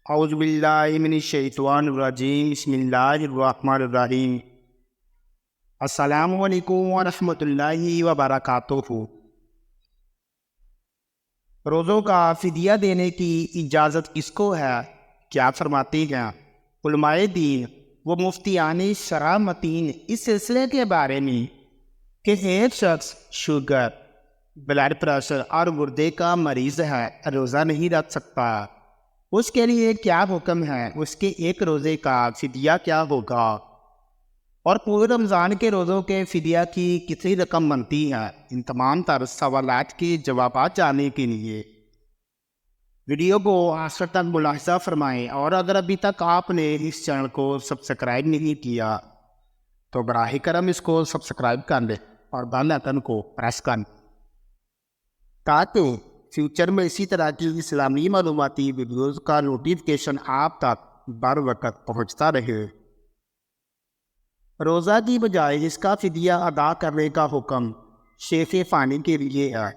اعوذ باللہ من الشیطان الرجیم بسم اللہ الرحمن الرحیم۔ السلام علیکم ورحمۃ اللہ وبرکاتہ۔ روزوں کا فدیہ دینے کی اجازت کس کو ہے؟ کیا فرماتی ہیں علماء دین و مفتیان شرع متین اس سلسلے کے بارے میں کہ ایک شخص شوگر، بلڈ پریشر اور گردے کا مریض ہے، روزہ نہیں رکھ سکتا، اس کے لیے کیا حکم ہے؟ اس کے ایک روزے کا فدیہ کیا ہوگا؟ اور پورے رمضان کے روزوں کے فدیہ کی کتنی رقم بنتی ہے؟ ان تمام تر سوالات کے جوابات جاننے کے لیے ویڈیو کو آخر تک ملاحظہ فرمائیں، اور اگر ابھی تک آپ نے اس چینل کو سبسکرائب نہیں کیا تو براہ کرم اس کو سبسکرائب کر لیں اور بیل آئکن کو پریس کر لیں تاکہ فیوچر میں اسی طرح کی اسلامی معلوماتی ویڈیوز کا نوٹیفیکیشن آپ تک بر وقت پہنچتا رہے۔ روزہ کی بجائے اس کا فدیہ ادا کرنے کا حکم شیخ فانی کے لیے ہے،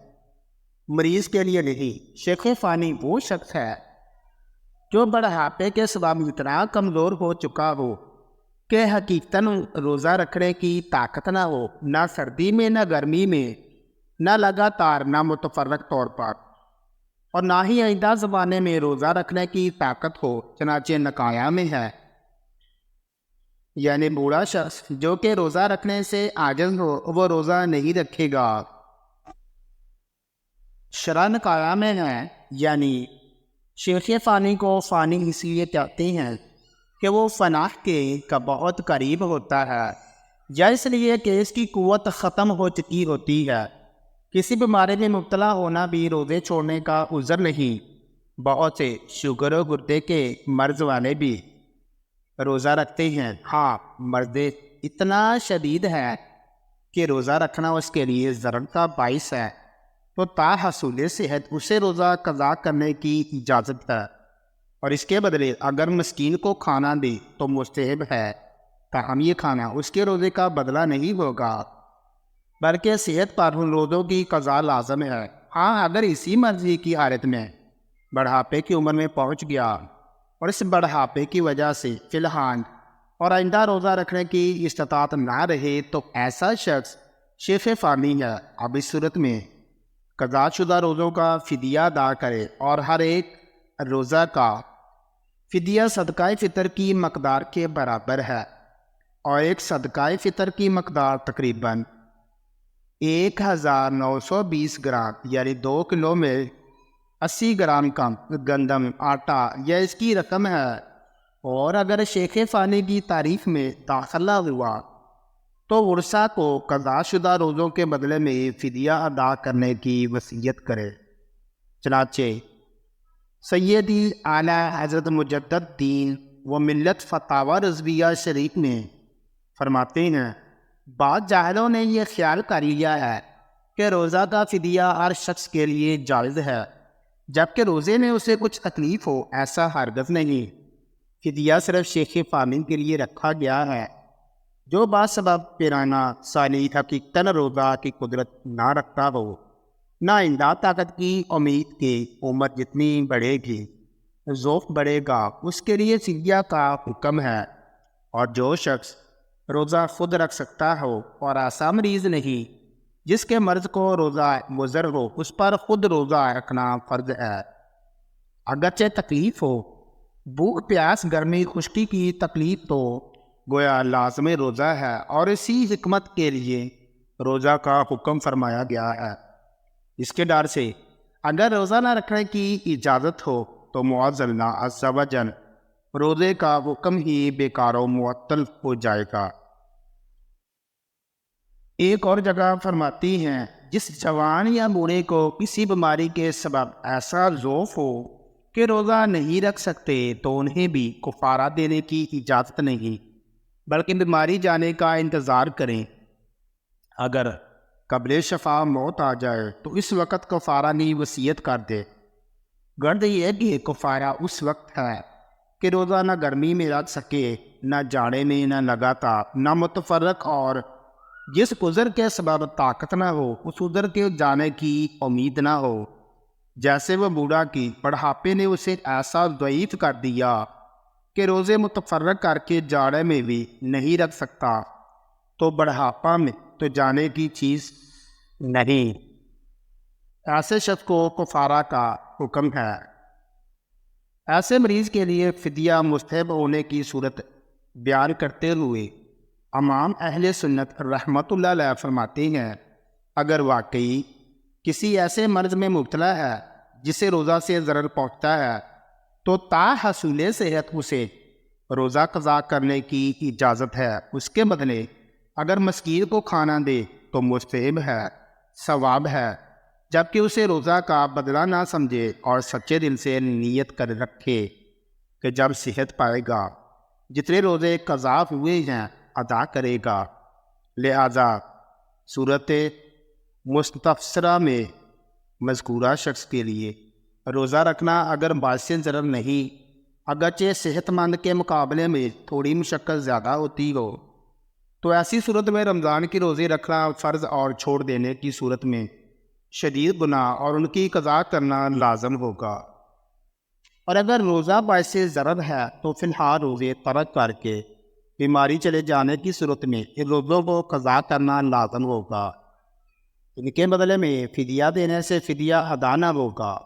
مریض کے لیے نہیں۔ شیخ فانی وہ شخص ہے جو بڑھاپے کے سبب اتنا کمزور ہو چکا ہو کہ حقیقتاً روزہ رکھنے کی طاقت نہ ہو، نہ سردی میں نہ گرمی میں، نہ لگاتار نہ متفرق طور پر، اور نہ ہی آئندہ زمانے میں روزہ رکھنے کی طاقت ہو۔ چنانچہ نقایہ میں ہے، یعنی بوڑھا شخص جو کہ روزہ رکھنے سے عاجز ہو وہ روزہ نہیں رکھے گا۔ شرع نقایہ میں ہے، یعنی شیخ فانی کو فانی اس لیے کہتے ہیں کہ وہ فناء کے کا بہت قریب ہوتا ہے، یا اس لیے کہ اس کی قوت ختم ہو چکی ہوتی ہے۔ کسی بیماری میں مبتلا ہونا بھی روزے چھوڑنے کا عذر نہیں۔ بہت سے شوگر و گردے کے مرض والے بھی روزہ رکھتے ہیں، ہاں مرض اتنا شدید ہے کہ روزہ رکھنا اس کے لیے ضرر کا باعث ہے، تو تاحصول صحت اسے روزہ قضا کرنے کی اجازت ہے، اور اس کے بدلے اگر مسکین کو کھانا دے تو مستحب ہے، تاہم یہ کھانا اس کے روزے کا بدلہ نہیں ہوگا بلکہ صحت پر روزوں کی قضا لازم ہے۔ ہاں اگر اسی مرضی کی حالت میں بڑھاپے کی عمر میں پہنچ گیا اور اس بڑھاپے کی وجہ سے فی الحال اور آئندہ روزہ رکھنے کی استطاعت نہ رہے تو ایسا شخص شیخ فانی ہے۔ اب اس صورت میں قضا شدہ روزوں کا فدیہ ادا کرے، اور ہر ایک روزہ کا فدیہ صدقہ فطر کی مقدار کے برابر ہے، اور ایک صدقہ فطر کی مقدار تقریباً 1920 گرام یعنی 2 کلو میں 80 گرام کم گندم آٹا یا اس کی رقم ہے۔ اور اگر شیخ فانی کی تعریف میں داخلہ ہوا تو ورثہ کو قضا شدہ روزوں کے بدلے میں فدیہ ادا کرنے کی وصیت کرے۔ چنانچہ سیدی اعلیٰ حضرت مجدد دین و ملت فتاوی رضویہ شریف میں فرماتے ہیں، بعض جاہلوں نے یہ خیال کر لیا ہے کہ روزہ کا فدیہ ہر شخص کے لیے جائز ہے جبکہ روزے میں اسے کچھ تکلیف ہو، ایسا ہرگز نہیں۔ فدیہ صرف شیخ فانی کے لیے رکھا گیا ہے جو باسبب پیرانہ سالی حقیقتاً روزہ کی قدرت نہ رکھتا ہو، نہ آئندہ طاقت کی امید کے عمر جتنی بڑھے گی ذوق بڑھے گا، اس کے لیے فدیہ کا حکم ہے۔ اور جو شخص روزہ خود رکھ سکتا ہو اور ایسا مریض نہیں جس کے مرض کو روزہ مضر ہو، اس پر خود روزہ رکھنا فرض ہے، اگرچہ تکلیف ہو، بھوک پیاس گرمی خشکی کی تکلیف تو گویا لازم روزہ ہے، اور اسی حکمت کے لیے روزہ کا حکم فرمایا گیا ہے۔ اس کے ڈر سے اگر روزہ نہ رکھنے کی اجازت ہو تو معاذ اللہ عز و جل روزے کا حکم ہی بیکار و معطل ہو جائے گا۔ ایک اور جگہ فرماتی ہیں، جس جوان یا بوڑھے کو کسی بیماری کے سبب ایسا ضعف ہو کہ روزہ نہیں رکھ سکتے تو انہیں بھی کفارہ دینے کی اجازت نہیں، بلکہ بیماری جانے کا انتظار کریں۔ اگر قبل شفا موت آ جائے تو اس وقت کفارہ کی وصیت کر دے۔ غرض یہ کہ کفارہ اس وقت ہے کہ روزہ نہ گرمی میں رکھ سکے، نہ جاڑے میں، نہ لگاتار، نہ متفرق، اور جس عذر کے سبب طاقت نہ ہو اس عذر کے جانے کی امید نہ ہو، جیسے وہ بوڑھا کی بڑھاپے نے اسے ایسا ضعیف کر دیا کہ روزے متفرق کر کے جاڑے میں بھی نہیں رکھ سکتا، تو بڑھاپا میں تو جانے کی چیز نہیں۔ ایسے شخص کو کفارہ کا حکم ہے۔ ایسے مریض کے لیے فدیہ مستحب ہونے کی صورت بیان کرتے ہوئے امام اہل سنت رحمۃ اللہ علیہ فرماتے ہیں، اگر واقعی کسی ایسے مرض میں مبتلا ہے جسے روزہ سے ضرر پہنچتا ہے تو تاحصول صحت اسے روزہ قضا کرنے کی اجازت ہے۔ اس کے بدلے اگر مسکین کو کھانا دے تو مستحب ہے، ثواب ہے، جبکہ اسے روزہ کا بدلہ نہ سمجھے اور سچے دل سے نیت کر رکھے کہ جب صحت پائے گا جتنے روزے قضا ہوئے ہیں ادا کرے گا۔ لہذا صورت مستفسرہ میں مذکورہ شخص کے لیے روزہ رکھنا اگر باعث ضرر نہیں، اگرچہ صحت مند کے مقابلے میں تھوڑی مشقت زیادہ ہوتی ہو، تو ایسی صورت میں رمضان کے روزے رکھنا فرض اور چھوڑ دینے کی صورت میں شدید گناہ اور ان کی قضا کرنا لازم ہوگا۔ اور اگر روزہ باعث ضرر ہے تو فی الحال روزے ترک کر کے بیماری چلے جانے کی صورت میں ان روزوں کو قضا کرنا لازم ہوگا۔ ان کے بدلے میں فدیہ دینے سے فدیہ ادا نہ ہوگا۔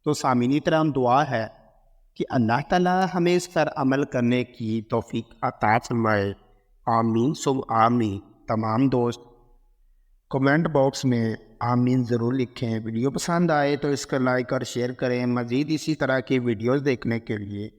تو سامعین کرام، دعا ہے کہ اللہ تعالیٰ ہمیں اس پر عمل کرنے کی توفیق عطا فرمائے۔ آمین سب آمین۔ تمام دوست کمنٹ باکس میں آمین ضرور لکھیں۔ ویڈیو پسند آئے تو اس کا لائک اور شیئر کریں۔ مزید اسی طرح کی ویڈیوز دیکھنے کے لیے